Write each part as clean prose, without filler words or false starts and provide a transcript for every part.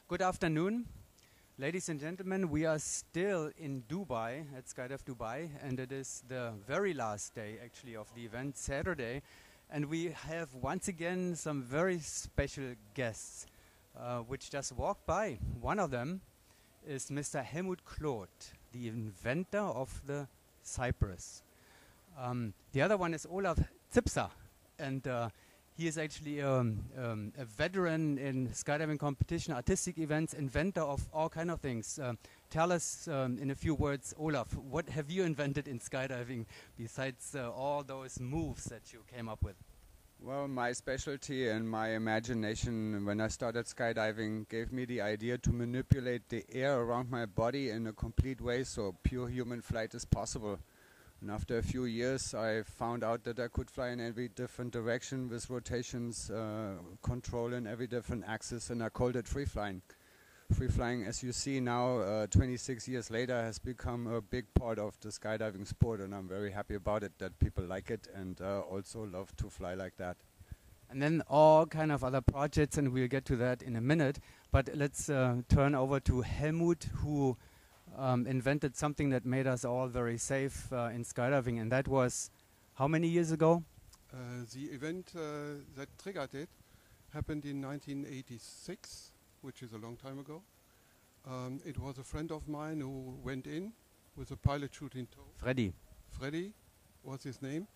Good afternoon, ladies and gentlemen. We are still in Dubai, at Skydive Dubai, and it is the very last day actually of the event, Saturday. And we have once again some very special guests which just walked by. One of them is Mr. Helmut Claude, the inventor of the Cypress. The other one is Olaf Zipser, and he is actually a veteran in skydiving competition, artistic events, inventor of all kind of things. Tell us in a few words, Olaf, what have you invented in skydiving besides all those moves that you came up with? Well, my specialty and my imagination when I started skydiving gave me the idea to manipulate the air around my body in a complete way so pure human flight is possible. And after a few years I found out that I could fly in every different direction with rotations, control in every different axis, and I called it free flying. Free flying, as you see now, 26 years later, has become a big part of the skydiving sport, and I'm very happy about it, that people like it and also love to fly like that. And then all kind of other projects, and we'll get to that in a minute. But let's turn over to Helmut, who invented something that made us all very safe in skydiving, and that was how many years ago? The event that triggered it happened in 1986, which is a long time ago. It was a friend of mine who went in with a pilot chute in tow. Freddy was his name.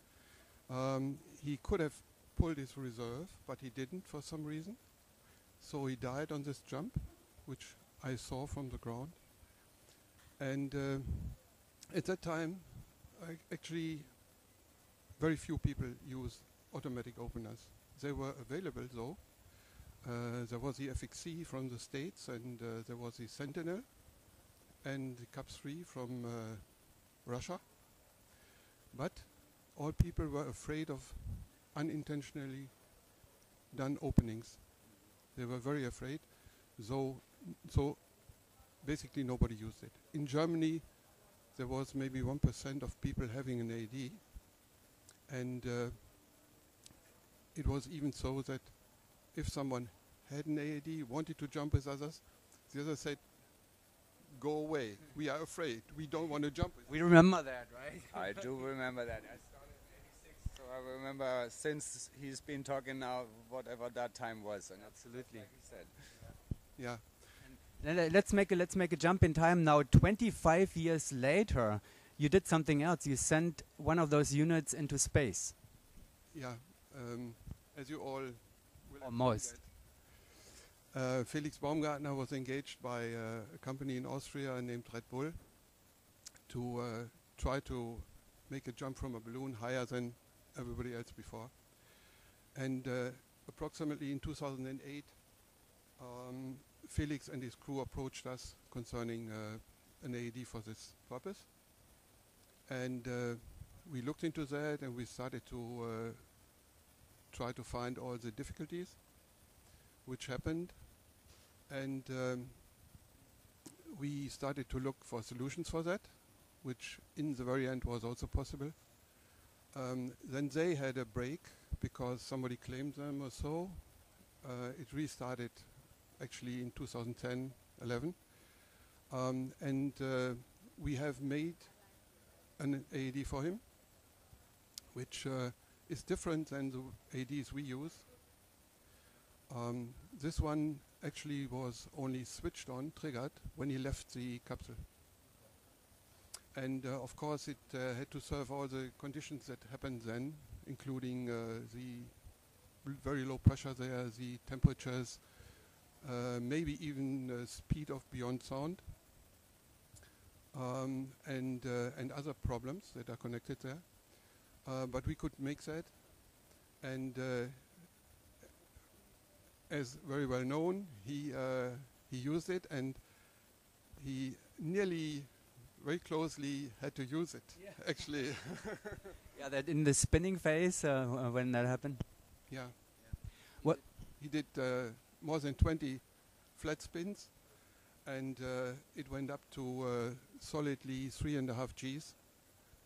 He could have pulled his reserve, but he didn't for some reason. So he died on this jump, which I saw from the ground. And at that time, actually, very few people used automatic openers. They were available though. There was the FXC from the States, and there was the Sentinel and the CAP 3 from Russia. But all people were afraid of unintentionally done openings. They were very afraid. So basically nobody used it. In Germany, there was maybe 1% of people having an AD, and it was even so that if someone had an AD, wanted to jump with others, the others said, "Go away, we are afraid, we don't want to jump with you." We remember that, right? I do remember that. I started in 86, so I remember since he's been talking now, whatever that time was. And absolutely, like he said. Yeah. Let's make a jump in time now. 25 years later, you did something else. You sent one of those units into space. Yeah, as you all will Almost. Felix Baumgartner was engaged by a company in Austria named Red Bull to try to make a jump from a balloon higher than everybody else before. And approximately in 2008, Felix and his crew approached us concerning an AED for this purpose. And we looked into that, and we started to try to find all the difficulties which happened. And we started to look for solutions for that, which in the very end was also possible. Then they had a break because somebody claimed them or so. It restarted actually in 2010-11. And we have made an AED for him, which is different than the AEDs we use. This one actually was only switched on, triggered, when he left the capsule. And of course it had to serve all the conditions that happened then, including the very low pressure there, the temperatures, maybe even speed of beyond sound, and other problems that are connected there. But we could make that, and as very well known, he used it, and he nearly very closely had to use it, actually. Yeah, that in the spinning phase when that happened. Yeah. What? He did more than 20 flat spins, and it went up to solidly 3.5 Gs,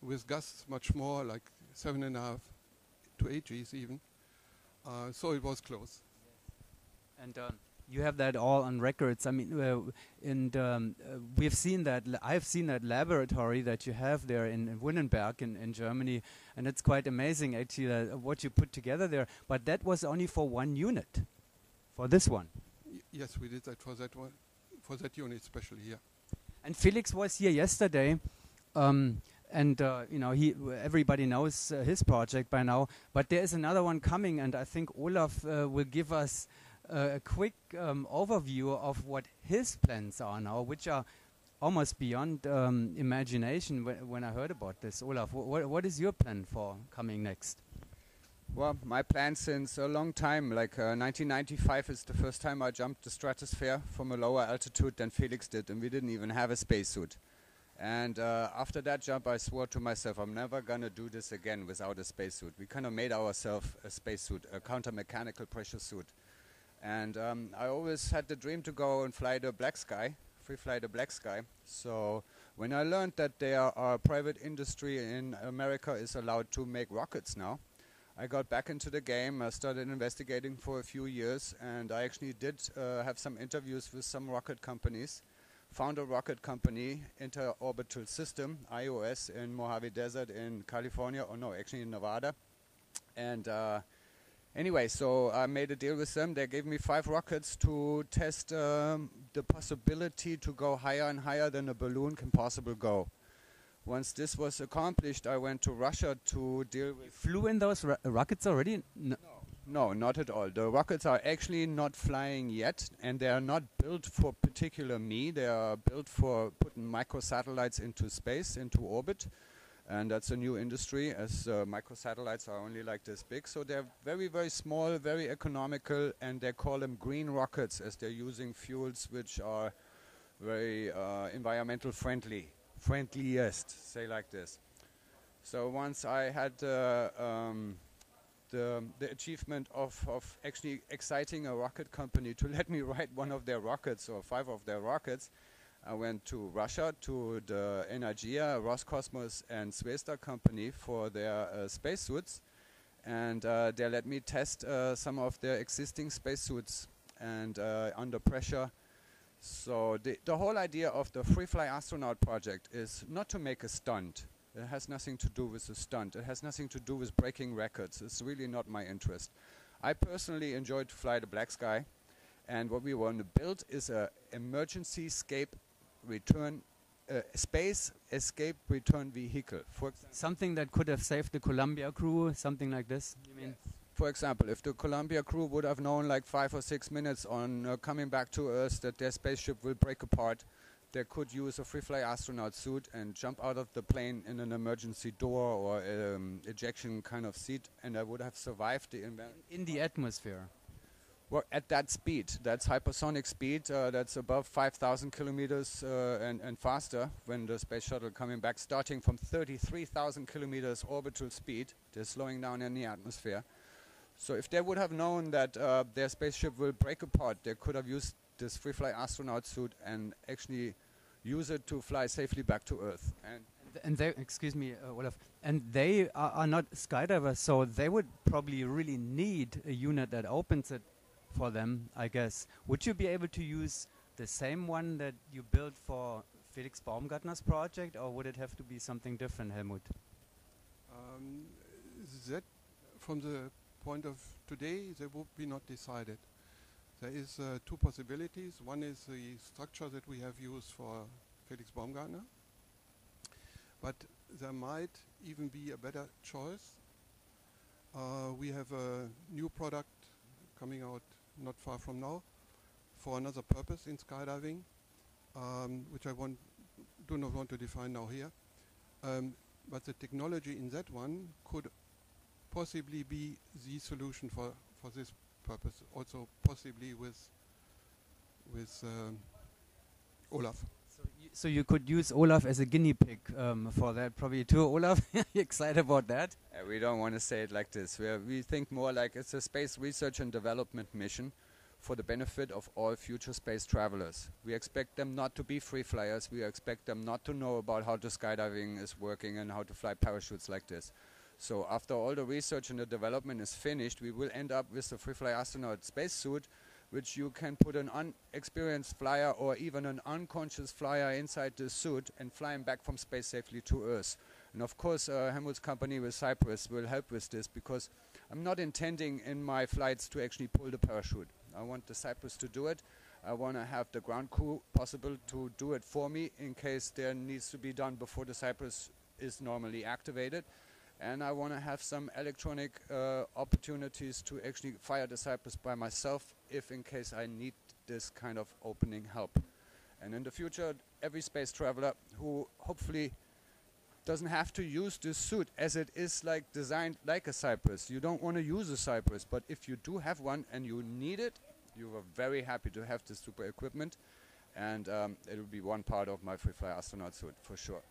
with gusts much more, like 7.5 to 8 Gs even. So it was close. And You have that all on records. I mean, and we've seen that. I've seen that laboratory that you have there in Wünnenberg in Germany, and it's quite amazing actually what you put together there. But that was only for one unit, for this one. Yes, we did that for that one, for that unit especially here. And Felix was here yesterday, and you know, everybody knows his project by now. But there is another one coming, and I think Olaf will give us a quick overview of what his plans are now, which are almost beyond imagination. When I heard about this, Olaf, what is your plan for coming next? Well, my plan since a long time, like 1995 is the first time I jumped the stratosphere from a lower altitude than Felix did, and we didn't even have a spacesuit. And after that jump, I swore to myself, I'm never going to do this again without a spacesuit. We kind of made ourselves a spacesuit, a counter-mechanical pressure suit. And I always had the dream to go and fly the black sky, free fly the black sky. So when I learned that there are private industry in America is allowed to make rockets now, I got back into the game. I started investigating for a few years, and I actually did have some interviews with some rocket companies. Found a rocket company, Interorbital System, IOS, in Mojave Desert in California, or no, actually in Nevada. And anyway, so I made a deal with them. They gave me 5 rockets to test the possibility to go higher and higher than a balloon can possibly go. Once this was accomplished, I went to Russia to deal with... Flew in those rockets already? No, not at all. The rockets are actually not flying yet, and they are not built for particular me. They are built for putting microsatellites into space, into orbit. And that's a new industry, as microsatellites are only like this big. So they're very, very small, very economical, and they call them green rockets, as they're using fuels which are very environmental friendliest, say like this. So once I had the achievement of actually exciting a rocket company to let me ride one of their rockets, or 5 of their rockets, I went to Russia, to the Energia, Roscosmos and Zvezda company for their spacesuits, and they let me test some of their existing spacesuits and under pressure. So the whole idea of the Free Fly Astronaut project is not to make a stunt. It has nothing to do with a stunt. It has nothing to do with breaking records. It's really not my interest. I personally enjoy to fly the black sky, and what we want to build is a emergency space escape return vehicle. For Something that could have saved the Columbia crew, something like this, you mean? For example, if the Columbia crew would have known like 5 or 6 minutes on coming back to Earth that their spaceship will break apart, they could use a free-fly astronaut suit and jump out of the plane in an emergency door or ejection kind of seat, and they would have survived the in the atmosphere. Well, at that speed, that's hypersonic speed, that's above 5,000 kilometers and faster when the space shuttle coming back, starting from 33,000 kilometers orbital speed, they're slowing down in the atmosphere. So if they would have known that their spaceship will break apart, they could have used this free-fly astronaut suit and actually use it to fly safely back to Earth. And they, excuse me, Olaf, and they are not skydivers, so they would probably really need a unit that opens it for them, I guess. Would you be able to use the same one that you built for Felix Baumgartner's project, or would it have to be something different, Helmut? That, from the point of today, they will be not decided. There is 2 possibilities. One is the structure that we have used for Felix Baumgartner, but there might even be a better choice. We have a new product coming out not far from now for another purpose in skydiving, which I do not want to define now here. But the technology in that one could possibly be the solution for this purpose, also possibly with Olaf. So you could use Olaf as a guinea pig for that probably too. Olaf, you excited about that? We don't want to say it like this. We think more like it's a space research and development mission for the benefit of all future space travelers. We expect them not to be free flyers. We expect them not to know about how the skydiving is working and how to fly parachutes like this. So after all the research and the development is finished, we will end up with a free fly astronaut spacesuit which you can put an unexperienced flyer or even an unconscious flyer inside the suit and fly him back from space safely to Earth. And of course, Helmut's company with Cyprus will help with this, because I'm not intending in my flights to actually pull the parachute. I want the Cyprus to do it. I want to have the ground crew possible to do it for me in case there needs to be done before the Cyprus is normally activated. And I want to have some electronic opportunities to actually fire the Cyprus by myself if in case I need this kind of opening help. And in the future, every space traveler who hopefully doesn't have to use this suit, as it is like designed like a Cyprus. You don't want to use a Cyprus, but if you do have one and you need it, you are very happy to have this super equipment, and it will be one part of my free fly astronaut suit for sure.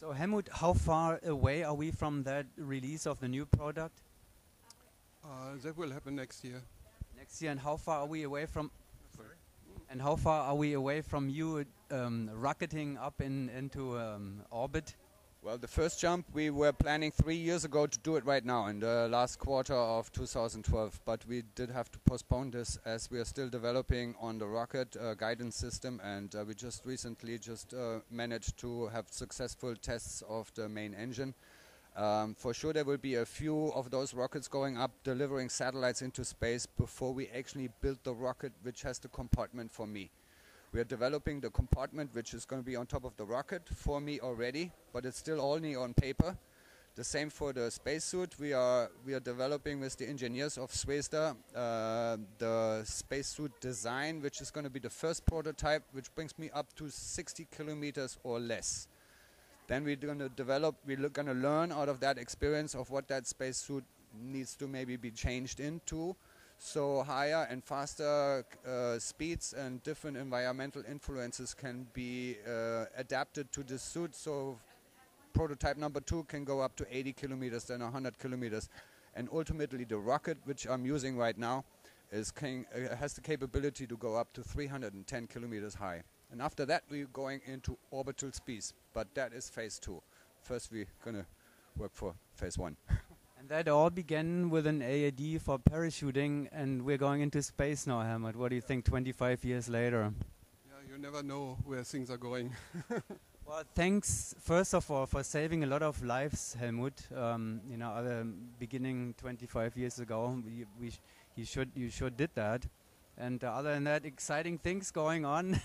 So Helmut, how far away are we from that release of the new product? That will happen next year. Next year, and how far are we away from? Sorry. And how far are we away from you rocketing up into orbit? Well, the first jump we were planning 3 years ago to do it right now in the last quarter of 2012, but we did have to postpone this as we are still developing on the rocket guidance system, and we just recently managed to have successful tests of the main engine. For sure there will be a few of those rockets going up, delivering satellites into space before we actually build the rocket which has the compartment for me. We are developing the compartment which is going to be on top of the rocket for me already, but it's still only on paper. The same for the spacesuit. We are developing with the engineers of Zvezda the spacesuit design, which is going to be the first prototype, which brings me up to 60 kilometers or less. Then we're going to develop, we're going to learn out of that experience of what that spacesuit needs to maybe be changed into. So higher and faster speeds and different environmental influences can be adapted to this suit. So prototype number 2 can go up to 80 kilometers, then 100 kilometers. And ultimately the rocket, which I'm using right now, has the capability to go up to 310 kilometers high. And after that we're going into orbital space, but that is phase 2. First we're going to work for phase 1. And that all began with an AAD for parachuting, and we're going into space now, Helmut. What do you think 25 years later? Yeah, you never know where things are going. Well, thanks first of all for saving a lot of lives, Helmut. You know, beginning 25 years ago, you sure did that. And other than that, exciting things going on.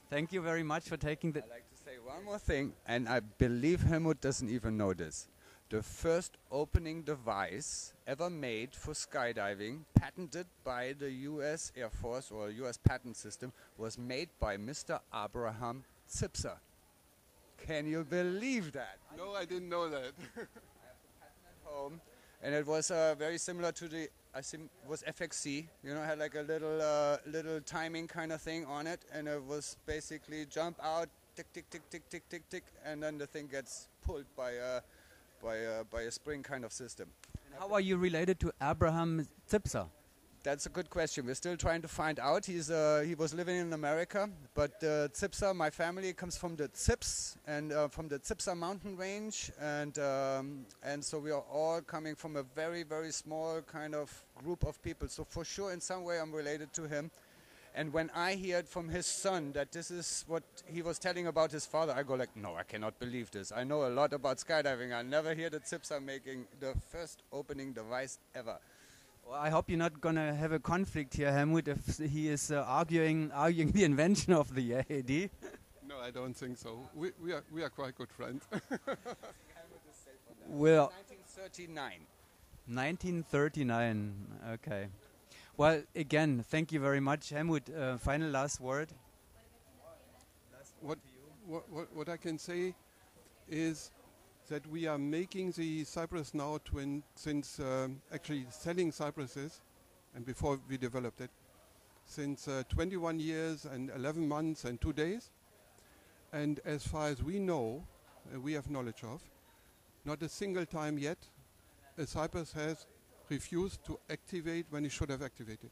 Thank you very much for taking the. I'd like to say one more thing, and I believe Helmut doesn't even know this. The first opening device ever made for skydiving, patented by the US Air Force or US patent system, was made by Mr. Abraham Zipser. Can you believe that? No, I didn't know that. I have the patent at home, and it was very similar to the, I think, was FXC. You know, had like a little timing kind of thing on it, and it was basically jump out, tick, tick, tick, tick, tick, tick, tick, and then the thing gets pulled by a spring kind of system. And how are you related to Abraham Zipser? That's a good question. We're still trying to find out. He was living in America, but Zipser, my family comes from the Zips and from the Zipser mountain range, and so we are all coming from a very, very small kind of group of people. So for sure, in some way, I'm related to him. And when I heard from his son that this is what he was telling about his father, I go like, no, I cannot believe this. I know a lot about skydiving. I never hear that Zips are making the first opening device ever. Well, I hope you're not going to have a conflict here, Helmut, if he is arguing the invention of the AAD. No, I don't think so. We are quite good friends. Well, 1939. 1939, okay. Well, again, thank you very much. Helmut, final last word. What I can say is that we are making the Cyprus now since actually selling Cypresses, and before we developed it, since 21 years and 11 months and 2 days. And as far as we know, we have knowledge of, not a single time yet a Cypress has refused to activate when it should have activated.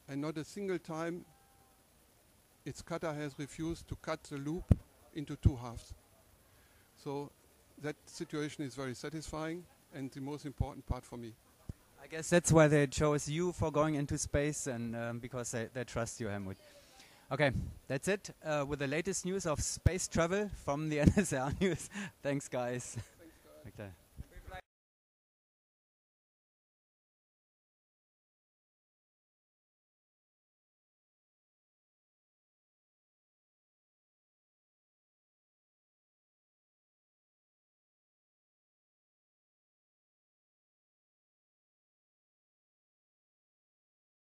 And not a single time its cutter has refused to cut the loop into 2 halves. So that situation is very satisfying and the most important part for me. I guess that's why they chose you for going into space, and because they trust you, Helmut. Okay, that's it with the latest news of space travel from the NSR News. Thanks, guys.